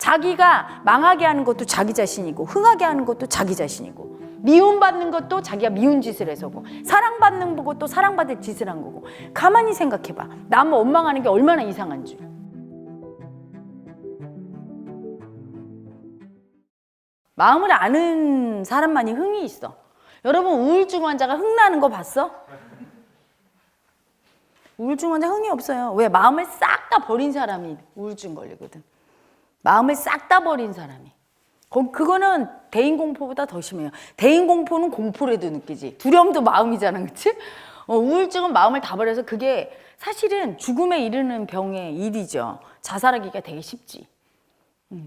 자기가 망하게 하는 것도 자기 자신이고 흥하게 하는 것도 자기 자신이고 미움받는 것도 자기가 미운 짓을 해서고 사랑받는 것도 사랑받을 짓을 한 거고. 가만히 생각해봐. 남 원망하는 게 얼마나 이상한 줄. 마음을 아는 사람만이 흥이 있어. 여러분 우울증 환자가 흥나는 거 봤어? 우울증 환자 흥이 없어요. 왜? 마음을 싹 다 버린 사람이 우울증 걸리거든. 마음을 싹 다 버린 사람이. 그거는 대인공포보다 더 심해요. 대인공포는 공포라도 느끼지. 두려움도 마음이잖아, 그치? 우울증은 마음을 다 버려서 그게 사실은 죽음에 이르는 병의 일이죠. 자살하기가 되게 쉽지.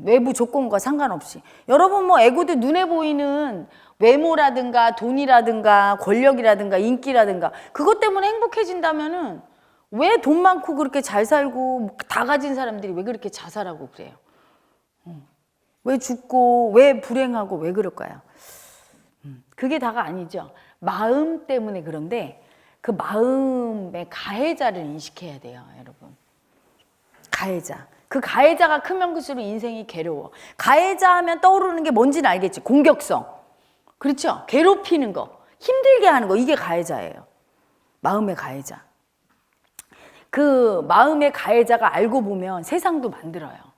외부 조건과 상관없이. 여러분 뭐 애고도 눈에 보이는 외모라든가 돈이라든가 권력이라든가 인기라든가 그것 때문에 행복해진다면은 왜 돈 많고 그렇게 잘 살고 다 가진 사람들이 왜 그렇게 자살하고 그래요? 왜 죽고 왜 불행하고 왜 그럴까요? 그게 다가 아니죠. 마음 때문에 그런데 그 마음의 가해자를 인식해야 돼요, 여러분. 가해자. 그 가해자가 크면 클수록 인생이 괴로워. 가해자 하면 떠오르는 게 뭔지는 알겠지. 공격성. 그렇죠? 괴롭히는 거. 힘들게 하는 거. 이게 가해자예요. 마음의 가해자. 그 마음의 가해자가 알고 보면 세상도 만들어요.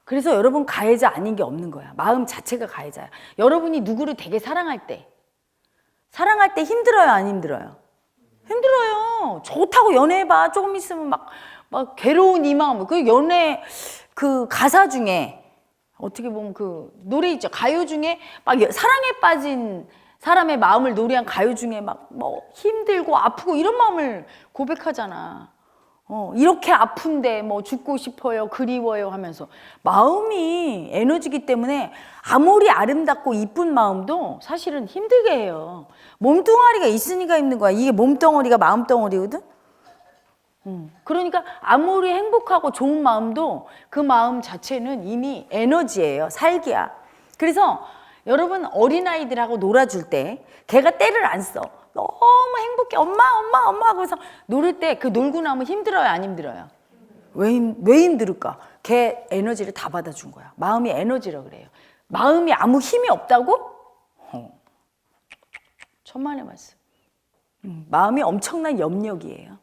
그래서 여러분 가해자 아닌 게 없는 거야. 마음 자체가 가해자야. 여러분이 누구를 되게 사랑할 때 힘들어요, 안 힘들어요? 힘들어요. 좋다고 연애해봐. 조금 있으면 막 괴로운 이 마음. 그 연애 그 가사 중에 어떻게 보면 그 노래 있죠. 가요 중에 막 사랑에 빠진 사람의 마음을 노래한 가요 중에 막 뭐 힘들고 아프고 이런 마음을 고백하잖아. 이렇게 아픈데 뭐 죽고 싶어요, 그리워요 하면서. 마음이 에너지기 때문에 아무리 아름답고 이쁜 마음도 사실은 힘들게 해요. 몸뚱아리가 있으니까 힘든 거야. 이게 몸뚱아리가 마음덩어리거든. 그러니까 아무리 행복하고 좋은 마음도 그 마음 자체는 이미 에너지예요. 살기야. 그래서 여러분 어린아이들하고 놀아줄 때 걔가 때를 안 써. 너무 행복해. 엄마 하고서 놀을 때 그 놀고 나면 힘들어요, 안 힘들어요? 왜 힘들을까? 걔 에너지를 다 받아준 거야. 마음이 에너지라 그래요. 마음이 아무 힘이 없다고? 천만의 말씀. 마음이 엄청난 염력이에요.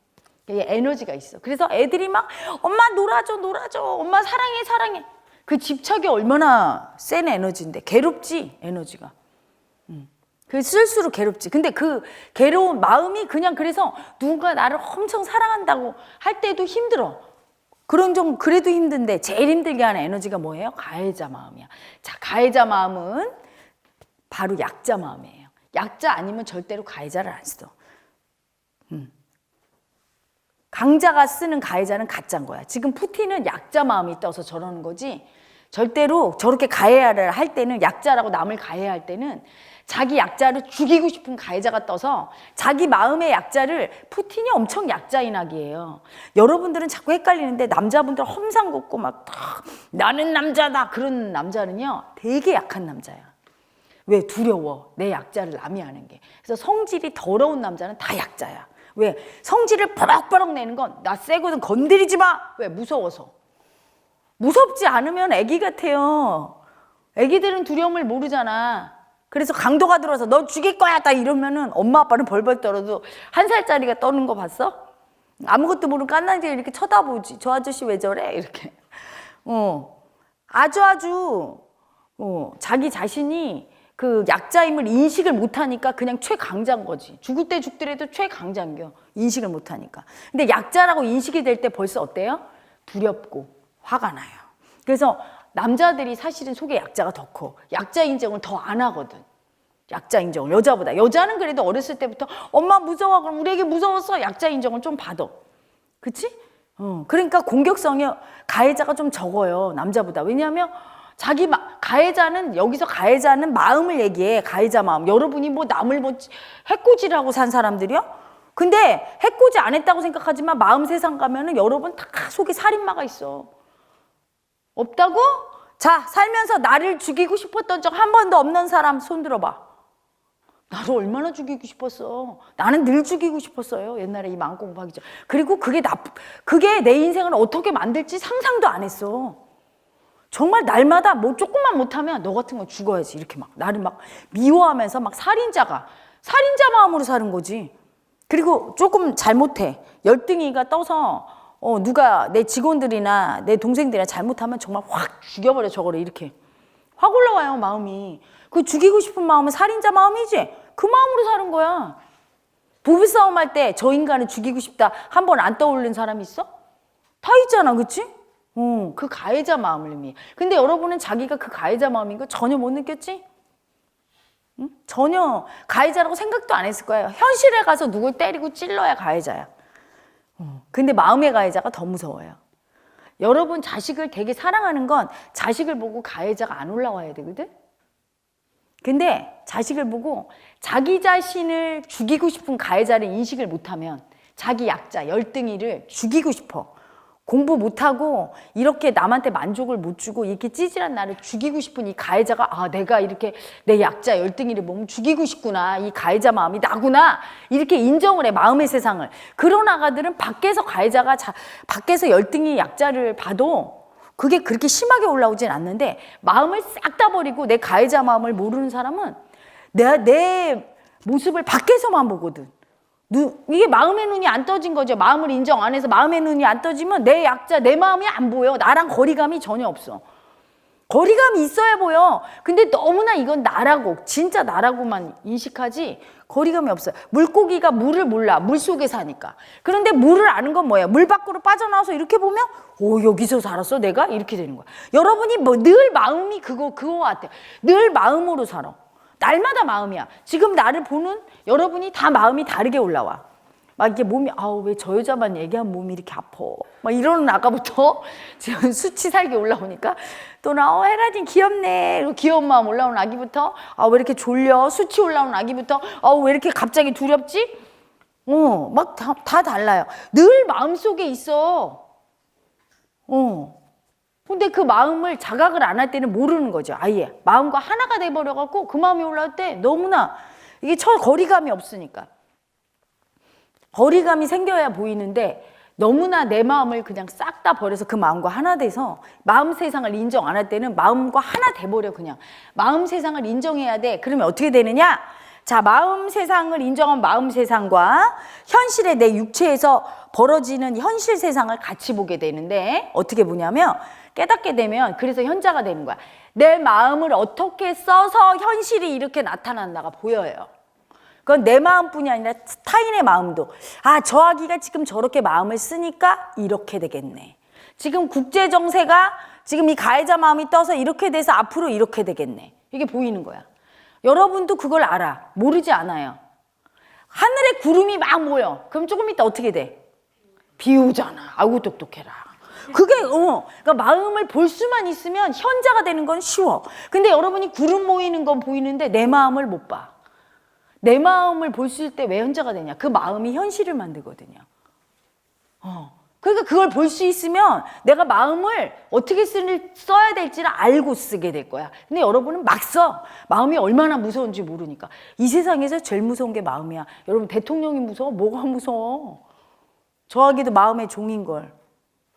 에너지가 있어. 그래서 애들이 막 엄마 놀아줘 엄마 사랑해. 그 집착이 얼마나 센 에너지인데. 괴롭지, 에너지가. 그 쓸수록 괴롭지. 근데 그 괴로운 마음이 그냥 그래서 누군가 나를 엄청 사랑한다고 할 때도 힘들어. 그래도 힘든데 제일 힘들게 하는 에너지가 뭐예요? 가해자 마음이야. 자, 가해자 마음은 바로 약자 마음이에요. 약자 아니면 절대로 가해자를 안 써. 강자가 쓰는 가해자는 가짜인 거야. 지금 푸틴은 약자 마음이 떠서 저러는 거지. 절대로 저렇게 가해를 할 때는 약자라고 남을 가해할 때는 자기 약자를 죽이고 싶은 가해자가 떠서 자기 마음의 약자를 푸틴이 엄청 약자인 악이에요. 여러분들은 자꾸 헷갈리는데 남자분들 험상 걷고 막 나는 남자다 그런 남자는요 되게 약한 남자야. 왜? 두려워. 내 약자를 남이 하는 게. 그래서 성질이 더러운 남자는 다 약자야. 왜? 성질을 버럭버럭 내는 건 나 세거든 건드리지 마. 왜? 무서워서. 무섭지 않으면 애기 같아요. 애기들은 두려움을 모르잖아. 그래서 강도가 들어서 너 죽일 거야 딱 이러면은 엄마 아빠는 벌벌 떨어도 1살짜리가 떠는 거 봤어? 아무것도 모르는 깐난지가 이렇게 쳐다보지. 저 아저씨 왜 저래? 이렇게. 아주 자기 자신이 그 약자임을 인식을 못하니까 그냥 최강자인 거지. 죽을 때 죽더라도 최강자인겨. 인식을 못하니까. 근데 약자라고 인식이 될 때 벌써 어때요? 두렵고 화가 나요. 그래서 남자들이 사실은 속에 약자가 더 커. 약자 인정을 더 안 하거든. 약자 인정을 여자보다. 여자는 그래도 어렸을 때부터 엄마 무서워 그럼 우리 애기 무서웠어. 약자 인정을 좀 받아. 그치? 그러니까 공격성이 가해자가 좀 적어요. 남자보다. 왜냐하면 여기서 가해자는 마음을 얘기해. 가해자 마음. 여러분이 뭐 남을 뭐 해코지를 하고 산 사람들이요? 근데 해코지 안 했다고 생각하지만 마음 세상 가면은 여러분 다 속에 살인마가 있어. 없다고? 자, 살면서 나를 죽이고 싶었던 적 한 번도 없는 사람 손 들어봐. 나를 얼마나 죽이고 싶었어. 나는 늘 죽이고 싶었어요. 옛날에 이 마음 공부하기 전. 그리고 그게 내 인생을 어떻게 만들지 상상도 안 했어. 정말 날마다 뭐 조금만 못하면 너 같은 거 죽어야지 이렇게 막 나를 막 미워하면서 막 살인자 마음으로 사는 거지. 그리고 조금 잘못해 열등이가 떠서 누가 내 직원들이나 내 동생들이나 잘못하면 정말 확 죽여버려. 저거를 이렇게 확 올라와요 마음이. 그 죽이고 싶은 마음은 살인자 마음이지. 그 마음으로 사는 거야. 부부싸움 할 때 저 인간을 죽이고 싶다 한 번 안 떠올린 사람이 있어? 다 있잖아, 그치? 그 가해자 마음을 의미해. 근데 여러분은 자기가 그 가해자 마음인 거 전혀 못 느꼈지? 응? 전혀 가해자라고 생각도 안 했을 거예요. 현실에 가서 누굴 때리고 찔러야 가해자야. 근데 마음의 가해자가 더 무서워요. 여러분 자식을 되게 사랑하는 건 자식을 보고 가해자가 안 올라와야 되거든? 근데 자식을 보고 자기 자신을 죽이고 싶은 가해자를 인식을 못하면 자기 약자, 열등이를 죽이고 싶어. 공부 못하고 이렇게 남한테 만족을 못 주고 이렇게 찌질한 나를 죽이고 싶은 이 가해자가 내가 이렇게 내 약자, 열등이를 보면 죽이고 싶구나. 이 가해자 마음이 나구나. 이렇게 인정을 해, 마음의 세상을. 그런 아가들은 밖에서 가해자가 밖에서 열등이 약자를 봐도 그게 그렇게 심하게 올라오진 않는데 마음을 싹 다 버리고 내 가해자 마음을 모르는 사람은 내 모습을 밖에서만 보거든. 이게 마음의 눈이 안 떠진 거죠. 마음을 인정 안 해서 마음의 눈이 안 떠지면 내 약자, 내 마음이 안 보여. 나랑 거리감이 전혀 없어. 거리감이 있어야 보여. 근데 너무나 이건 나라고, 진짜 나라고만 인식하지 거리감이 없어요. 물고기가 물을 몰라. 물속에 사니까. 그런데 물을 아는 건 뭐예요? 물 밖으로 빠져나와서 이렇게 보면 여기서 살았어 내가? 이렇게 되는 거야. 여러분이 뭐 늘 마음이 그거 같아. 늘 마음으로 살아. 날마다 마음이야. 지금 나를 보는 여러분이 다 마음이 다르게 올라와. 막 이게 몸이 왜 저 여자만 얘기하면 몸이 이렇게 아파. 막 이러는 아까부터 지금 수치 살기 올라오니까 또 나 헤라딘 귀엽네. 그리고 귀여운 마음 올라오는 아기부터 왜 이렇게 졸려. 수치 올라오는 아기부터 왜 이렇게 갑자기 두렵지? 막 다 달라요. 늘 마음속에 있어. 근데 그 마음을 자각을 안 할 때는 모르는 거죠. 아예 마음과 하나가 돼버려갖고 그 마음이 올라올 때 너무나 이게 거리감이 없으니까. 거리감이 생겨야 보이는데 너무나 내 마음을 그냥 싹 다 버려서 그 마음과 하나 돼서 마음 세상을 인정 안 할 때는 마음과 하나 돼버려. 그냥 마음 세상을 인정해야 돼. 그러면 어떻게 되느냐? 자, 마음 세상을 인정한 마음 세상과 현실의 내 육체에서 벌어지는 현실 세상을 같이 보게 되는데 어떻게 보냐면 깨닫게 되면 그래서 현자가 되는 거야. 내 마음을 어떻게 써서 현실이 이렇게 나타난다가 보여요. 그건 내 마음뿐이 아니라 타인의 마음도 저 아기가 지금 저렇게 마음을 쓰니까 이렇게 되겠네. 지금 국제 정세가 지금 이 가해자 마음이 떠서 이렇게 돼서 앞으로 이렇게 되겠네. 이게 보이는 거야. 여러분도 그걸 알아. 모르지 않아요. 하늘에 구름이 막 모여. 그럼 조금 이따 어떻게 돼? 비 오잖아. 아이고 똑똑해라. 그게 그러니까 마음을 볼 수만 있으면 현자가 되는 건 쉬워. 근데 여러분이 구름 모이는 건 보이는데 내 마음을 못 봐. 내 마음을 볼 수 있을 때 왜 현자가 되냐? 그 마음이 현실을 만들거든요. 그러니까 그걸 볼 수 있으면 내가 마음을 어떻게 써야 될지를 알고 쓰게 될 거야. 근데 여러분은 막 써. 마음이 얼마나 무서운지 모르니까. 이 세상에서 제일 무서운 게 마음이야. 여러분 대통령이 무서워? 뭐가 무서워? 저 아기도 마음의 종인걸.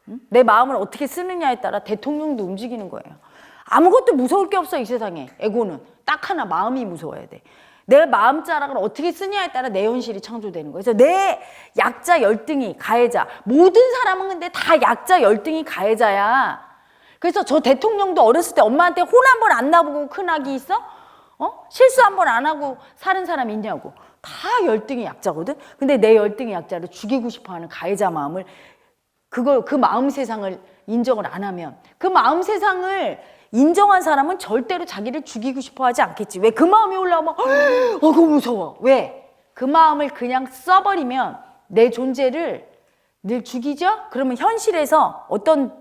응? 내 마음을 어떻게 쓰느냐에 따라 대통령도 움직이는 거예요. 아무것도 무서울 게 없어 이 세상에. 에고는 딱 하나 마음이 무서워야 돼. 내 마음 자락을 어떻게 쓰냐에 따라 내 현실이 창조되는 거예요. 그래서 내 약자, 열등이, 가해자. 모든 사람은 근데 다 약자, 열등이, 가해자야. 그래서 저 대통령도 어렸을 때 엄마한테 혼 한 번 안 나보고 큰 아기 있어? 실수 한 번 안 하고 사는 사람 있냐고. 다 열등이 약자거든. 근데 내 열등이 약자를 죽이고 싶어하는 가해자 마음을 그 마음 세상을 인정을 안 하면 그 마음 세상을 인정한 사람은 절대로 자기를 죽이고 싶어 하지 않겠지. 왜? 그 마음이 올라오면 그거 무서워. 왜? 그 마음을 그냥 써버리면 내 존재를 늘 죽이죠? 그러면 현실에서 어떤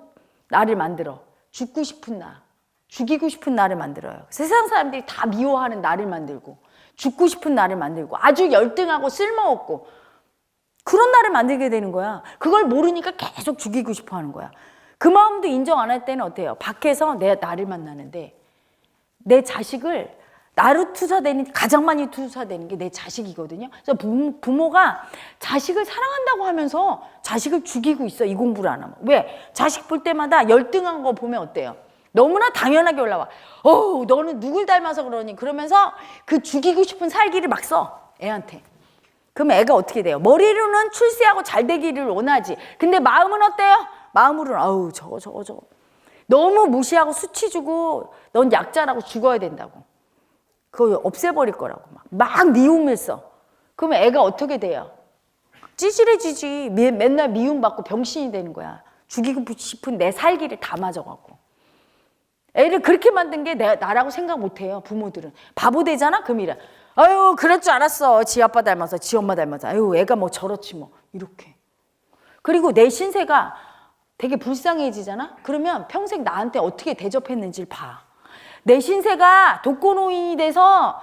나를 만들어? 죽고 싶은 나, 죽이고 싶은 나를 만들어요. 세상 사람들이 다 미워하는 나를 만들고 죽고 싶은 나를 만들고 아주 열등하고 쓸모없고 그런 나를 만들게 되는 거야. 그걸 모르니까 계속 죽이고 싶어 하는 거야. 그 마음도 인정 안 할 때는 어때요? 밖에서 나를 만나는데 내 자식을 나로 투사되는 가장 많이 투사되는 게 내 자식이거든요. 그래서 부모가 자식을 사랑한다고 하면서 자식을 죽이고 있어. 이 공부를 안 하면. 왜? 자식 볼 때마다 열등한 거 보면 어때요? 너무나 당연하게 올라와. 너는 누굴 닮아서 그러니? 그러면서 그 죽이고 싶은 살기를 막 써, 애한테. 그럼 애가 어떻게 돼요? 머리로는 출세하고 잘 되기를 원하지. 근데 마음은 어때요? 마음으로는 저거. 너무 무시하고 수치 주고 넌 약자라고 죽어야 된다고. 그거 없애버릴 거라고 막 미움을 써. 그러면 애가 어떻게 돼요? 찌질해지지. 맨날 미움받고 병신이 되는 거야. 죽이고 싶은 내 살기를 다 맞아갖고. 애를 그렇게 만든 게 나라고 생각 못해요. 부모들은. 바보 되잖아? 그럼 이래. 그럴 줄 알았어. 지 아빠 닮아서, 지 엄마 닮아서. 애가 뭐 저렇지 뭐. 이렇게. 그리고 내 신세가 되게 불쌍해지잖아? 그러면 평생 나한테 어떻게 대접했는지를 봐. 내 신세가 독거노인이 돼서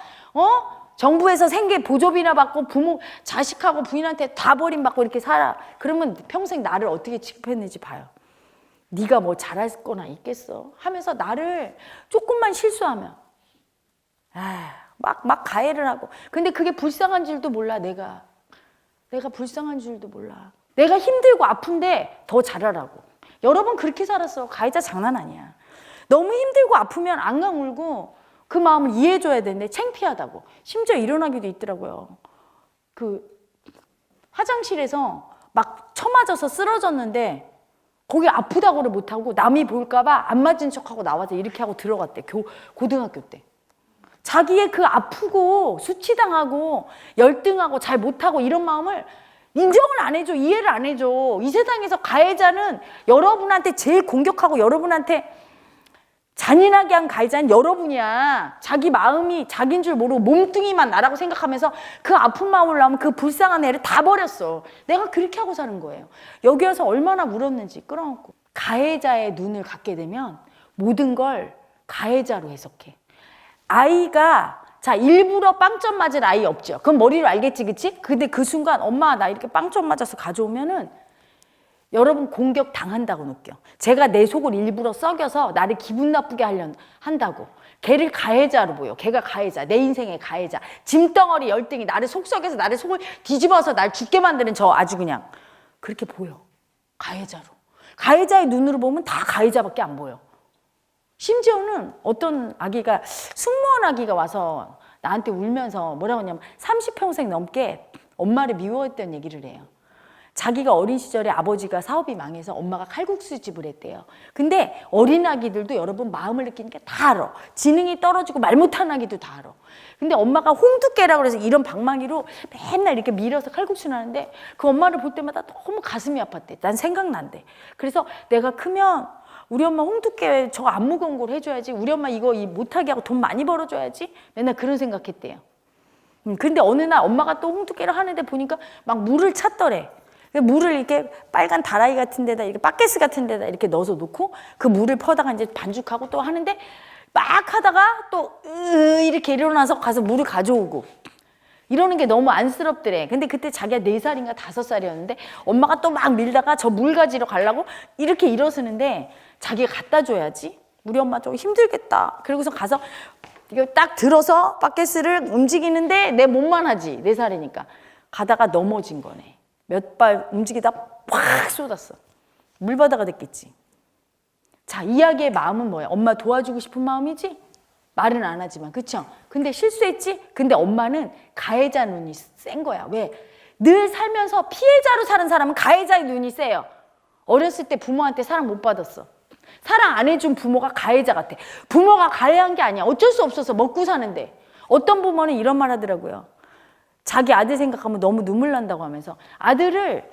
정부에서 생계 보조비나 받고 부모, 자식하고 부인한테 다 버림받고 이렇게 살아. 그러면 평생 나를 어떻게 취급했는지 봐요. 네가 뭐 잘할 거나 있겠어 하면서 나를 조금만 실수하면 막 가해를 하고. 근데 그게 불쌍한 줄도 몰라. 내가 불쌍한 줄도 몰라. 내가 힘들고 아픈데 더 잘하라고. 여러분 그렇게 살았어. 가해자 장난 아니야. 너무 힘들고 아프면 앙앙 울고 그 마음을 이해해줘야 되는데 창피하다고. 심지어 일어나기도 있더라고요. 그 화장실에서 막 쳐맞아서 쓰러졌는데 거기 아프다고를 못하고 남이 볼까봐 안 맞은 척하고 나와서 이렇게 하고 들어갔대. 고등학교 때. 자기의 그 아프고 수치당하고 열등하고 잘 못하고 이런 마음을 인정을 안 해줘. 이해를 안 해줘. 이 세상에서 가해자는 여러분한테 제일 공격하고 여러분한테 잔인하게 한 가해자는 여러분이야. 자기 마음이 자기인 줄 모르고 몸뚱이만 나라고 생각하면서 그 아픈 마음을 낳으면 그 불쌍한 애를 다 버렸어. 내가 그렇게 하고 사는 거예요. 여기 와서 얼마나 울었는지 끌어안고. 가해자의 눈을 갖게 되면 모든 걸 가해자로 해석해. 아이가 일부러 빵점 맞은 아이 없죠. 그건 머리로 알겠지, 그치? 근데 그 순간 엄마 나 이렇게 빵점 맞아서 가져오면은 여러분 공격 당한다고 느껴. 제가 내 속을 일부러 썩여서 나를 기분 나쁘게 한다고. 걔를 가해자로 보여. 걔가 가해자. 내 인생의 가해자. 짐덩어리 열등이 나를 속썩여서 나를 속을 뒤집어서 날 죽게 만드는 저 아주 그냥 그렇게 보여. 가해자로. 가해자의 눈으로 보면 다 가해자밖에 안 보여. 심지어는 어떤 아기가 승무원 아기가 와서 나한테 울면서 뭐라고 하냐면 30평생 넘게 엄마를 미워했던 얘기를 해요. 자기가 어린 시절에 아버지가 사업이 망해서 엄마가 칼국수집을 했대요. 근데 어린 아기들도 여러분 마음을 느끼는 게 다 알아. 지능이 떨어지고 말 못하는 아기도 다 알아. 근데 엄마가 홍두깨라고 그래서 이런 방망이로 맨날 이렇게 밀어서 칼국수를 하는데 그 엄마를 볼 때마다 너무 가슴이 아팠대. 난 생각난대. 그래서 내가 크면 우리 엄마 홍두깨 저거 안 무거운 걸 해줘야지. 우리 엄마 이거 못하게 하고 돈 많이 벌어줘야지. 맨날 그런 생각했대요. 근데 어느 날 엄마가 또 홍두깨를 하는데 보니까 막 물을 찾더래. 물을 이렇게 빨간 다라이 같은 데다 이렇게 바켓스 같은 데다 이렇게 넣어서 놓고 그 물을 퍼다가 이제 반죽하고 또 하는데 막 하다가 또 이렇게 일어나서 가서 물을 가져오고 이러는 게 너무 안쓰럽더래. 근데 그때 자기가 4살인가 5살이었는데 엄마가 또 막 밀다가 저 물 가지러 가려고 이렇게 일어서는데 자기가 갖다 줘야지. 우리 엄마 좀 힘들겠다. 그러고서 가서 이거 딱 들어서 바켓스를 움직이는데 내 몸만 하지. 4살이니까. 가다가 넘어진 거네. 몇 발 움직이다 팍 쏟았어. 물바다가 됐겠지. 자, 이야기의 마음은 뭐야? 엄마 도와주고 싶은 마음이지? 말은 안 하지만, 그쵸? 근데 실수했지? 근데 엄마는 가해자 눈이 센 거야. 왜? 늘 살면서 피해자로 사는 사람은 가해자의 눈이 세요. 어렸을 때 부모한테 사랑 못 받았어. 사랑 안 해준 부모가 가해자 같아. 부모가 가해한 게 아니야. 어쩔 수 없어서 먹고 사는데. 어떤 부모는 이런 말 하더라고요. 자기 아들 생각하면 너무 눈물 난다고 하면서 아들을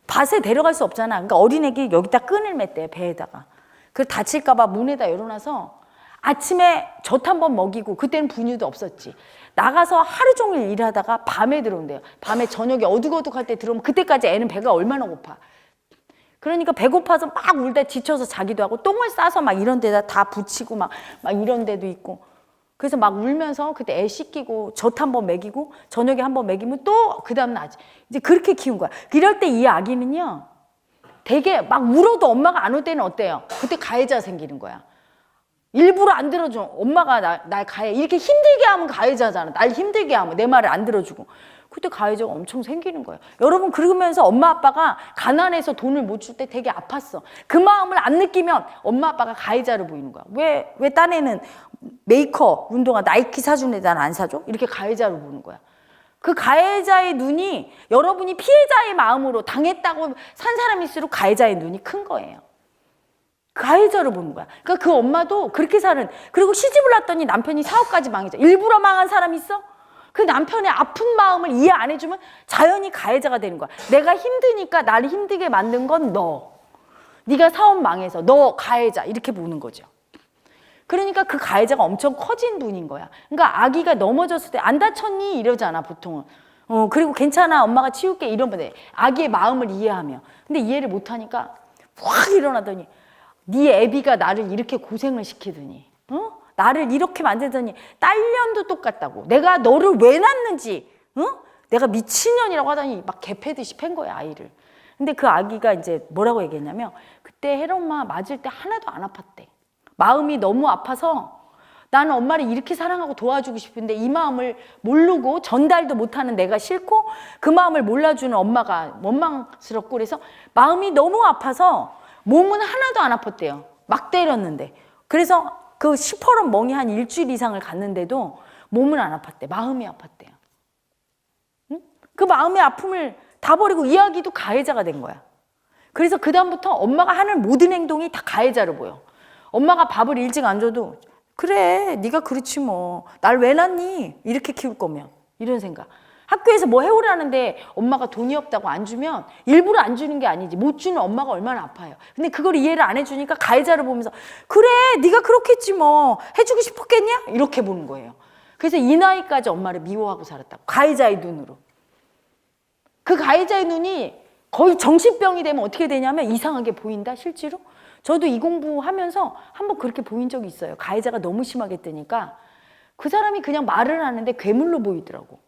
밭에 데려갈 수 없잖아. 그러니까 어린애기 여기다 끈을 맸대, 배에다가. 그 다칠까 봐 문에다 열어놔서 아침에 젖 한 번 먹이고, 그때는 분유도 없었지. 나가서 하루 종일 일하다가 밤에 들어온대요. 밤에 저녁에 어둑어둑할 때 들어오면 그때까지 애는 배가 얼마나 고파. 그러니까 배고파서 막 울다 지쳐서 자기도 하고 똥을 싸서 막 이런 데다 다 붙이고 막 이런 데도 있고. 그래서 막 울면서 그때 애 씻기고 젖 한 번 먹이고 저녁에 한 번 먹이면 또 그 다음 날 이제 그렇게 키운 거야. 이럴 때 이 아기는요 되게 막 울어도 엄마가 안 올 때는 어때요? 그때 가해자 생기는 거야. 일부러 안 들어줘. 엄마가 날 가해. 이렇게 힘들게 하면 가해자잖아. 날 힘들게 하면 내 말을 안 들어주고. 그때 가해자가 엄청 생기는 거예요. 여러분 그러면서 엄마 아빠가 가난해서 돈을 못 줄 때 되게 아팠어. 그 마음을 안 느끼면 엄마 아빠가 가해자로 보이는 거야. 왜 딴 애는 메이커, 운동화, 나이키 사준 애 난 안 사줘? 이렇게 가해자로 보는 거야. 그 가해자의 눈이 여러분이 피해자의 마음으로 당했다고 산 사람일수록 가해자의 눈이 큰 거예요. 가해자로 보는 거야. 그러니까 그 엄마도 그렇게 사는, 그리고 시집을 왔더니 남편이 사업까지 망했죠. 일부러 망한 사람 있어? 그 남편의 아픈 마음을 이해 안 해주면 자연히 가해자가 되는 거야. 내가 힘드니까 나를 힘들게 만든 건 너. 네가 사업 망해서 너 가해자 이렇게 보는 거죠. 그러니까 그 가해자가 엄청 커진 분인 거야. 그러니까 아기가 넘어졌을 때 안 다쳤니? 이러잖아 보통은. 그리고 괜찮아 엄마가 치울게 이러면 아기의 마음을 이해하며. 근데 이해를 못하니까 확 일어나더니 네 애비가 나를 이렇게 고생을 시키더니 나를 이렇게 만들더니 딸년도 똑같다고. 내가 너를 왜 낳는지 내가 미친년이라고 하더니 막 개패듯이 팬 거야 아이를. 근데 그 아기가 이제 뭐라고 얘기했냐면 그때 혜롬아 맞을 때 하나도 안 아팠대. 마음이 너무 아파서 나는 엄마를 이렇게 사랑하고 도와주고 싶은데 이 마음을 모르고 전달도 못하는 내가 싫고 그 마음을 몰라주는 엄마가 원망스럽고 그래서 마음이 너무 아파서 몸은 하나도 안 아팠대요. 막 때렸는데. 그래서 그 시퍼런 멍이 한 일주일 이상을 갔는데도 몸은 안 아팠대. 마음이 아팠대요. 응? 그 마음의 아픔을 다 버리고 이 아기도 가해자가 된 거야. 그래서 그 다음부터 엄마가 하는 모든 행동이 다 가해자로 보여. 엄마가 밥을 일찍 안 줘도 그래 네가 그렇지 뭐 날 왜 낳니 이렇게 키울 거면 이런 생각. 학교에서 뭐 해오라는데 엄마가 돈이 없다고 안 주면 일부러 안 주는 게 아니지 못 주는 엄마가 얼마나 아파요. 근데 그걸 이해를 안 해주니까 가해자를 보면서 그래 네가 그렇겠지 뭐 해주고 싶었겠냐 이렇게 보는 거예요. 그래서 이 나이까지 엄마를 미워하고 살았다고. 가해자의 눈으로. 그 가해자의 눈이 거의 정신병이 되면 어떻게 되냐면 이상하게 보인다 실제로. 저도 이 공부하면서 한번 그렇게 보인 적이 있어요. 가해자가 너무 심하게 뜨니까 그 사람이 그냥 말을 하는데 괴물로 보이더라고.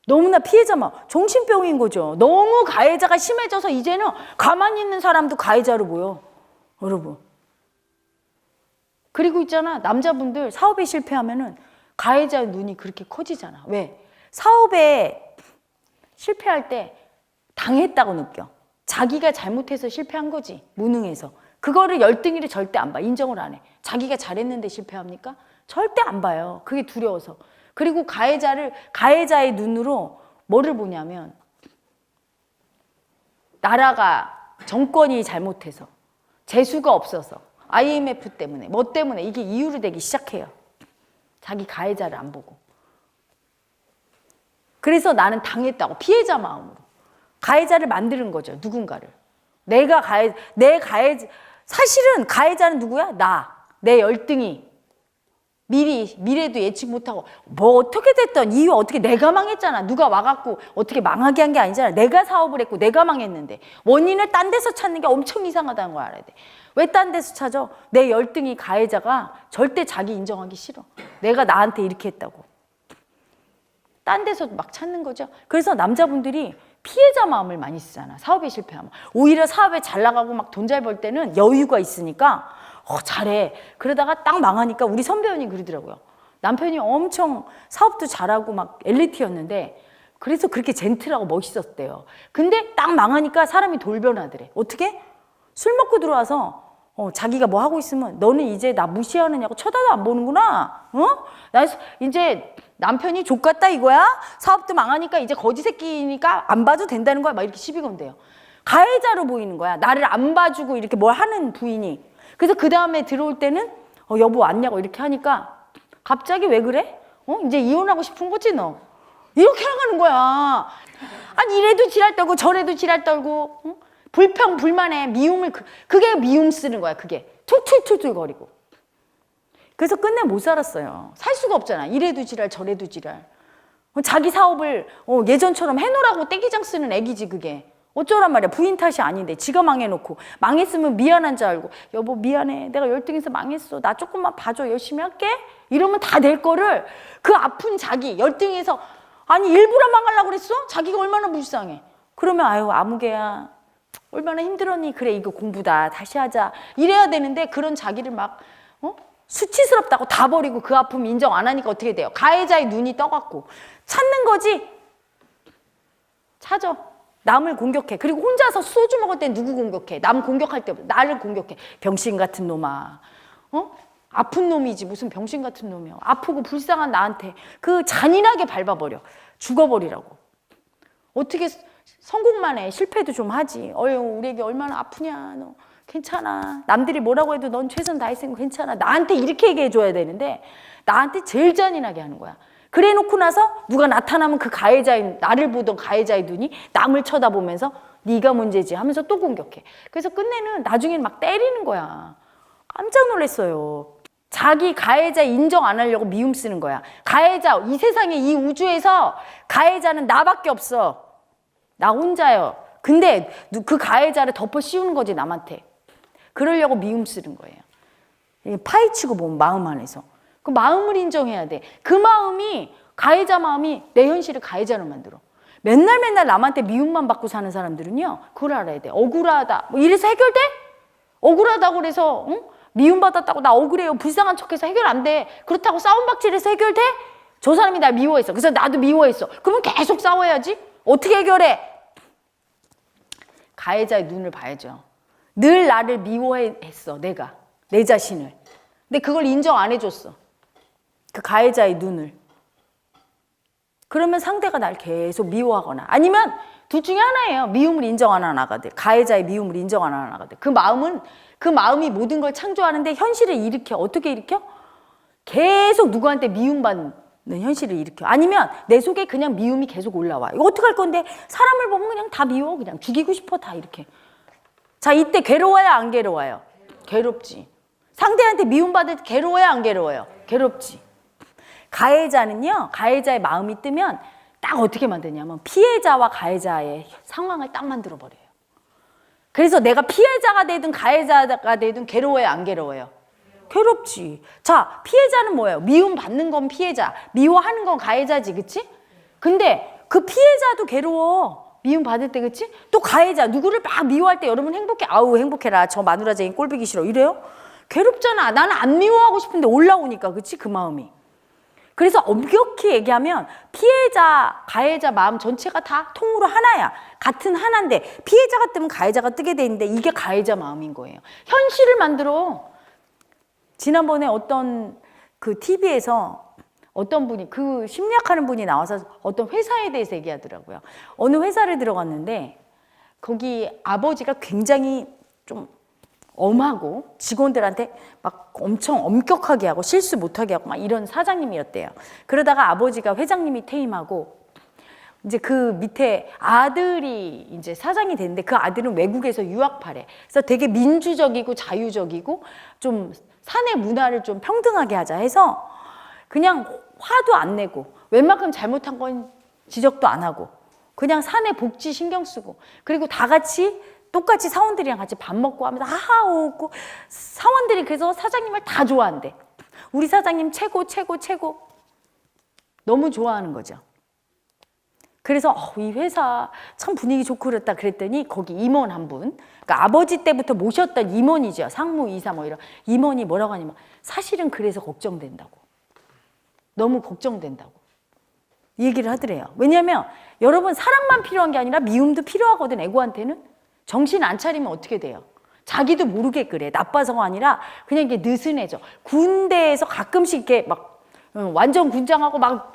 너무나 피해자만 정신병인 거죠. 너무 가해자가 심해져서 이제는 가만히 있는 사람도 가해자로 보여. 여러분. 그리고 있잖아 남자분들 사업에 실패하면은 가해자의 눈이 그렇게 커지잖아. 왜? 사업에 실패할 때 당했다고 느껴. 자기가 잘못해서 실패한 거지. 무능해서. 그거를 열등이를 절대 안 봐. 인정을 안 해. 자기가 잘했는데 실패합니까? 절대 안 봐요. 그게 두려워서. 그리고 가해자의 눈으로 뭐를 보냐면 나라가 정권이 잘못해서 재수가 없어서 IMF 때문에 뭐 때문에 이게 이유로 되기 시작해요. 자기 가해자를 안 보고. 그래서 나는 당했다고 피해자 마음으로 가해자를 만드는 거죠. 누군가를. 내 가해자 사실은 가해자는 누구야? 내 열등이 미래도 예측 못하고 뭐 어떻게 됐던 이유 어떻게 내가 망했잖아. 누가 와갖고 어떻게 망하게 한 게 아니잖아. 내가 사업을 했고 내가 망했는데 원인을 딴 데서 찾는 게 엄청 이상하다는 걸 알아야 돼. 왜 딴 데서 찾아? 내 열등이 가해자가 절대 자기 인정하기 싫어. 내가 나한테 이렇게 했다고. 딴 데서 막 찾는 거죠. 그래서 남자분들이 피해자 마음을 많이 쓰잖아. 사업에 실패하면. 오히려 사업에 잘 나가고 막 돈 잘 벌 때는 여유가 있으니까 잘해. 그러다가 딱 망하니까 우리 선배원이 그러더라고요. 남편이 엄청 사업도 잘하고 막 엘리트였는데 그래서 그렇게 젠틀하고 멋있었대요. 근데 딱 망하니까 사람이 돌변하더래. 어떻게? 술 먹고 들어와서 자기가 뭐 하고 있으면 너는 이제 나 무시하느냐고 쳐다도 안 보는구나. 나 이제 남편이 족같다 이거야? 사업도 망하니까 이제 거지 새끼니까 안 봐도 된다는 거야? 막 이렇게 시비 건대요. 가해자로 보이는 거야. 나를 안 봐주고 이렇게 뭘 하는 부인이. 그래서 그 다음에 들어올 때는 여보 왔냐고 이렇게 하니까 갑자기 왜 그래? 이제 이혼하고 싶은 거지 너? 이렇게 나가는 거야. 아니 이래도 지랄 떨고 저래도 지랄 떨고 불평 불만에 미움을 그게 미움 쓰는 거야. 그게 툴툴툴툴 거리고. 그래서 끝내 못 살았어요. 살 수가 없잖아. 이래도 지랄 저래도 지랄. 자기 사업을 예전처럼 해놓으라고 떼기장 쓰는 애기지 그게. 어쩌란 말이야. 부인 탓이 아닌데 지가 망해놓고 망했으면 미안한 줄 알고 여보 미안해 내가 열등해서 망했어 나 조금만 봐줘 열심히 할게 이러면 다 될 거를 그 아픈 자기 열등해서 아니 일부러 망하려고 그랬어? 자기가 얼마나 불쌍해. 그러면 아유 아무개야 얼마나 힘들었니? 그래 이거 공부다 다시 하자 이래야 되는데 그런 자기를 막 수치스럽다고 다 버리고 그 아픔 인정 안 하니까 어떻게 돼요? 가해자의 눈이 떠갖고 찾는 거지. 사줘. 남을 공격해. 그리고 혼자서 소주 먹을 때 누구 공격해? 남 공격할 때 나를 공격해. 병신 같은 놈아. 아픈 놈이지 무슨 병신 같은 놈이야. 아프고 불쌍한 나한테 그 잔인하게 밟아버려. 죽어버리라고. 어떻게 성공만 해. 실패도 좀 하지. 우리 애기 얼마나 아프냐. 너 괜찮아. 남들이 뭐라고 해도 넌 최선 다했으니까 괜찮아. 나한테 이렇게 얘기해줘야 되는데 나한테 제일 잔인하게 하는 거야. 그래 놓고 나서 누가 나타나면 그 가해자인, 나를 보던 가해자의 눈이 남을 쳐다보면서 네가 문제지 하면서 또 공격해. 그래서 끝내는 나중에는 막 때리는 거야. 깜짝 놀랐어요. 자기 가해자 인정 안 하려고 미움 쓰는 거야. 가해자, 이 세상에 이 우주에서 가해자는 나밖에 없어. 나 혼자요. 근데 그 가해자를 덮어 씌우는 거지 남한테. 그러려고 미움 쓰는 거예요. 파헤치고 보면 마음 안에서. 그 마음을 인정해야 돼. 그 마음이 가해자 마음이 내 현실을 가해자로 만들어. 맨날 남한테 미움만 받고 사는 사람들은요. 그걸 알아야 돼. 억울하다. 뭐 이래서 해결돼? 억울하다고 그래서 미움받았다고 나 억울해요. 불쌍한 척해서 해결 안 돼. 그렇다고 싸움박질해서 해결돼? 저 사람이 날 미워했어. 그래서 나도 미워했어. 그러면 계속 싸워야지. 어떻게 해결해? 가해자의 눈을 봐야죠. 늘 나를 미워했어. 내가. 내 자신을. 근데 그걸 인정 안 해줬어. 그 가해자의 눈을. 그러면 상대가 날 계속 미워하거나 아니면 둘 중에 하나예요. 미움을 인정 안 하는 아가들. 가해자의 미움을 인정 안 하는 아가들. 그 마음이 모든 걸 창조하는데 현실을 일으켜. 어떻게 일으켜? 계속 누구한테 미움받는 현실을 일으켜. 아니면 내 속에 그냥 미움이 계속 올라와. 이거 어떡할 건데? 사람을 보면 그냥 다 미워. 그냥 죽이고 싶어. 다 이렇게. 자, 이때 괴로워요? 안 괴로워요? 괴롭지. 상대한테 미움받을 때 괴로워요? 안 괴로워요? 괴롭지. 가해자는요. 가해자의 마음이 뜨면 딱 어떻게 만드냐면 피해자와 가해자의 상황을 딱 만들어버려요. 그래서 내가 피해자가 되든 가해자가 되든 괴로워요? 안 괴로워요? 괴롭지. 자, 피해자는 뭐예요? 미움받는 건 피해자, 미워하는 건 가해자지, 그치? 근데 그 피해자도 괴로워. 미움받을 때, 그치? 또 가해자, 누구를 막 미워할 때 여러분 행복해. 아우, 행복해라. 저 마누라쟁이 꼴보기 싫어. 이래요? 괴롭잖아. 나는 안 미워하고 싶은데 올라오니까, 그치? 그 마음이. 그래서 엄격히 얘기하면 피해자, 가해자 마음 전체가 다 통으로 하나야. 같은 하나인데 피해자가 뜨면 가해자가 뜨게 돼 있는데 이게 가해자 마음인 거예요. 현실을 만들어. 지난번에 어떤 그 TV에서 어떤 분이 그 심리학하는 분이 나와서 어떤 회사에 대해서 얘기하더라고요. 어느 회사를 들어갔는데 거기 아버지가 굉장히 좀 엄하고 직원들한테 막 엄청 엄격하게 하고 실수 못하게 하고 막 이런 사장님이었대요. 그러다가 아버지가 회장님이 퇴임하고 이제 그 밑에 아들이 이제 사장이 됐는데 그 아들은 외국에서 유학파래. 그래서 되게 민주적이고 자유적이고 좀 사내 문화를 좀 평등하게 하자 해서 그냥 화도 안 내고 웬만큼 잘못한 건 지적도 안 하고 그냥 사내 복지 신경 쓰고 그리고 다 같이 똑같이 사원들이랑 같이 밥 먹고 하면서 하하 웃고 사원들이 그래서 사장님을 다 좋아한대. 우리 사장님 최고 최고 최고 너무 좋아하는 거죠. 그래서 이 회사 참 분위기 좋고 그랬다 그랬더니 거기 임원 한 분, 그러니까 아버지 때부터 모셨던 임원이죠. 상무, 이사 뭐 이런 임원이 뭐라고 하냐면 사실은 그래서 걱정된다고. 너무 걱정된다고 얘기를 하더래요. 왜냐하면 여러분 사랑만 필요한 게 아니라 미움도 필요하거든. 애고한테는. 정신 안 차리면 어떻게 돼요? 자기도 모르게 그래. 나빠서가 아니라 그냥 이게 느슨해져. 군대에서 가끔씩 이렇게 막 완전 군장하고 막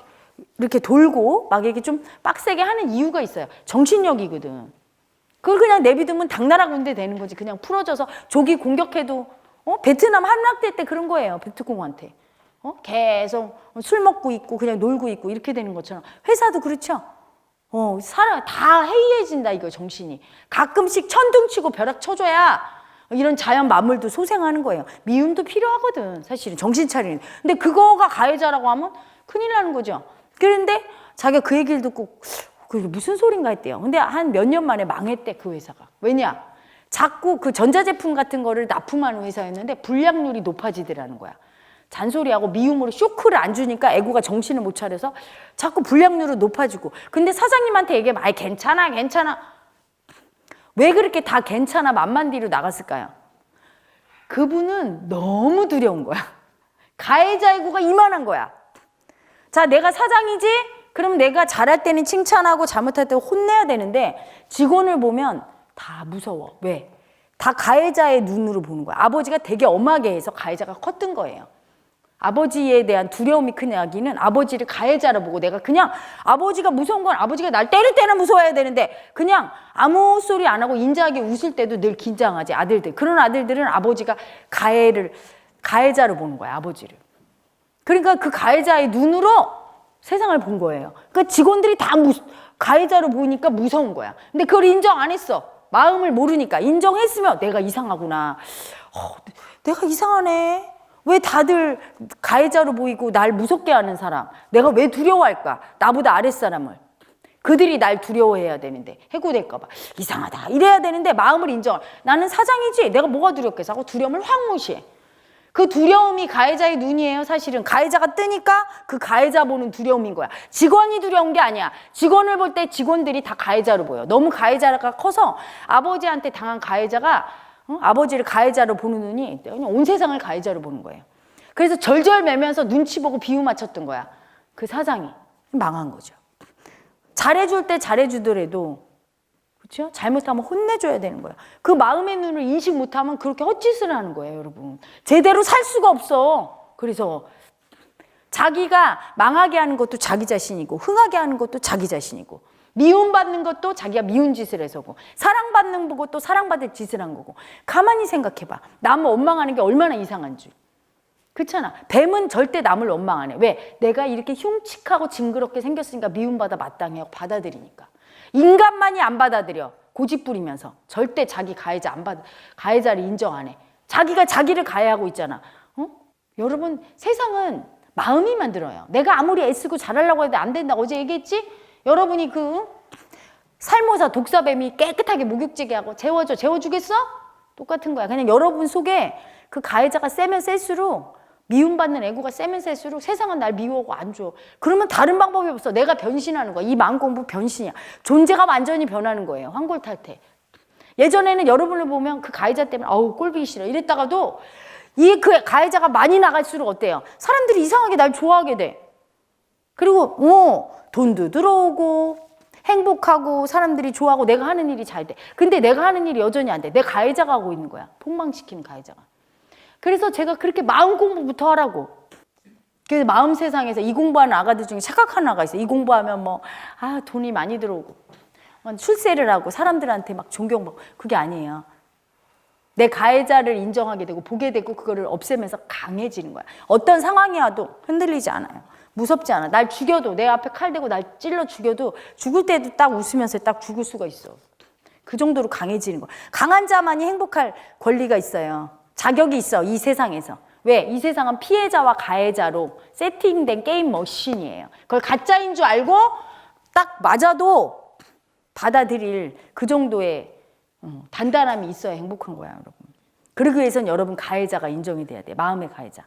이렇게 돌고 막 이렇게 좀 빡세게 하는 이유가 있어요. 정신력이거든. 그걸 그냥 내비두면 당나라 군대 되는 거지. 그냥 풀어져서 조기 공격해도 베트남 함락될 때 그런 거예요. 베트콩한테. 계속 술 먹고 있고 그냥 놀고 있고 이렇게 되는 것처럼 회사도 그렇죠. 사람 다 해이해진다 이거 정신이. 가끔씩 천둥치고 벼락 쳐줘야 이런 자연 만물도 소생하는 거예요. 미움도 필요하거든 사실은 정신 차리는. 근데 그거가 가해자라고 하면 큰일 나는 거죠. 그런데 자기가 그 얘기를 듣고 그게 무슨 소린가 했대요. 근데 한 몇 년 만에 망했대 그 회사가. 왜냐? 자꾸 그 전자제품 같은 거를 납품하는 회사였는데 불량률이 높아지더라는 거야. 잔소리하고 미움으로 쇼크를 안 주니까 애고가 정신을 못 차려서 자꾸 불량률은 높아지고. 근데 사장님한테 얘기하면 아이 괜찮아 괜찮아. 왜 그렇게 다 괜찮아 만만디로 나갔을까요? 그분은 너무 두려운 거야. 가해자 애고가 이만한 거야. 자, 내가 사장이지? 그럼 내가 잘할 때는 칭찬하고 잘못할 때 혼내야 되는데 직원을 보면 다 무서워. 왜? 다 가해자의 눈으로 보는 거야. 아버지가 되게 엄하게 해서 가해자가 컸던 거예요. 아버지에 대한 두려움이 큰 아기는 아버지를 가해자로 보고 내가 그냥 아버지가 무서운 건 아버지가 날 때릴 때는 무서워야 되는데 그냥 아무 소리 안 하고 인자하게 웃을 때도 늘 긴장하지 아들들. 그런 아들들은 아버지가 가해자로 보는 거야 아버지를. 그러니까 그 가해자의 눈으로 세상을 본 거예요. 그러니까 직원들이 다 가해자로 보니까 무서운 거야. 근데 그걸 인정 안 했어. 마음을 모르니까. 인정했으면 내가 이상하구나. 내가 이상하네. 왜 다들 가해자로 보이고 날 무섭게 하는 사람, 내가 왜 두려워할까? 나보다 아랫사람을. 그들이 날 두려워해야 되는데 해고될까 봐 이상하다 이래야 되는데 마음을 인정. 나는 사장이지 내가 뭐가 두렵겠어 하고 두려움을 확 무시해. 그 두려움이 가해자의 눈이에요. 사실은 가해자가 뜨니까 그 가해자 보는 두려움인 거야. 직원이 두려운 게 아니야. 직원을 볼 때 직원들이 다 가해자로 보여. 너무 가해자가 커서 아버지한테 당한 가해자가 아버지를 가해자로 보는 눈이 온 세상을 가해자로 보는 거예요. 그래서 절절매면서 눈치 보고 비유 맞췄던 거야. 그 사장이 망한 거죠. 잘해줄 때 잘해주더라도 그렇죠? 잘못하면 혼내줘야 되는 거야. 그 마음의 눈을 인식 못하면 그렇게 헛짓을 하는 거예요, 여러분. 제대로 살 수가 없어. 그래서 자기가 망하게 하는 것도 자기 자신이고 흥하게 하는 것도 자기 자신이고 미움받는 것도 자기가 미운 짓을 해서고 사랑받는 것도 사랑받을 짓을 한 거고. 가만히 생각해봐. 남을 원망하는 게 얼마나 이상한 줄. 그렇잖아. 뱀은 절대 남을 원망 안 해. 왜? 내가 이렇게 흉측하고 징그럽게 생겼으니까 미움받아 마땅해 하고 받아들이니까. 인간만이 안 받아들여. 고집 부리면서. 절대 자기 가해자를 인정 안 해. 자기가 자기를 가해하고 있잖아. 여러분, 세상은 마음이 만들어요. 내가 아무리 애쓰고 잘하려고 해도 안 된다고 어제 얘기했지? 여러분이 살모사 독사뱀이 깨끗하게 목욕지게 하고 재워주겠어? 똑같은 거야. 그냥 여러분 속에 그 가해자가 세면 셀수록 미움받는 애고가 세면 셀수록 세상은 날 미워하고 안 줘. 그러면 다른 방법이 없어. 내가 변신하는 거야. 이 마음 공부 변신이야. 존재가 완전히 변하는 거예요. 환골탈태. 예전에는 여러분을 보면 그 가해자 때문에 아우 꼴보기 싫어 이랬다가도 그 가해자가 많이 나갈수록 어때요? 사람들이 이상하게 날 좋아하게 돼. 그리고 돈도 들어오고 행복하고 사람들이 좋아하고 내가 하는 일이 잘 돼. 근데 내가 하는 일이 여전히 안 돼. 내 가해자가 하고 있는 거야. 폭망시키는 가해자가. 그래서 제가 그렇게 마음 공부부터 하라고. 그래서 마음 세상에서 이 공부하는 아가들 중에 착각하는 아가 있어요. 이 공부하면 돈이 많이 들어오고 출세를 하고 사람들한테 막 존경받고. 그게 아니에요. 내 가해자를 인정하게 되고 보게 되고 그거를 없애면서 강해지는 거야. 어떤 상황이 와도 흔들리지 않아요. 무섭지 않아. 날 죽여도 내 앞에 칼 대고 날 찔러 죽여도 죽을 때도 딱 웃으면서 딱 죽을 수가 있어. 그 정도로 강해지는 거야. 강한 자만이 행복할 권리가 있어요. 자격이 있어. 이 세상에서. 왜? 이 세상은 피해자와 가해자로 세팅된 게임 머신이에요. 그걸 가짜인 줄 알고 딱 맞아도 받아들일 그 정도의 단단함이 있어야 행복한 거야, 여러분. 그러기 위해서는 여러분 가해자가 인정이 돼야 돼. 마음의 가해자.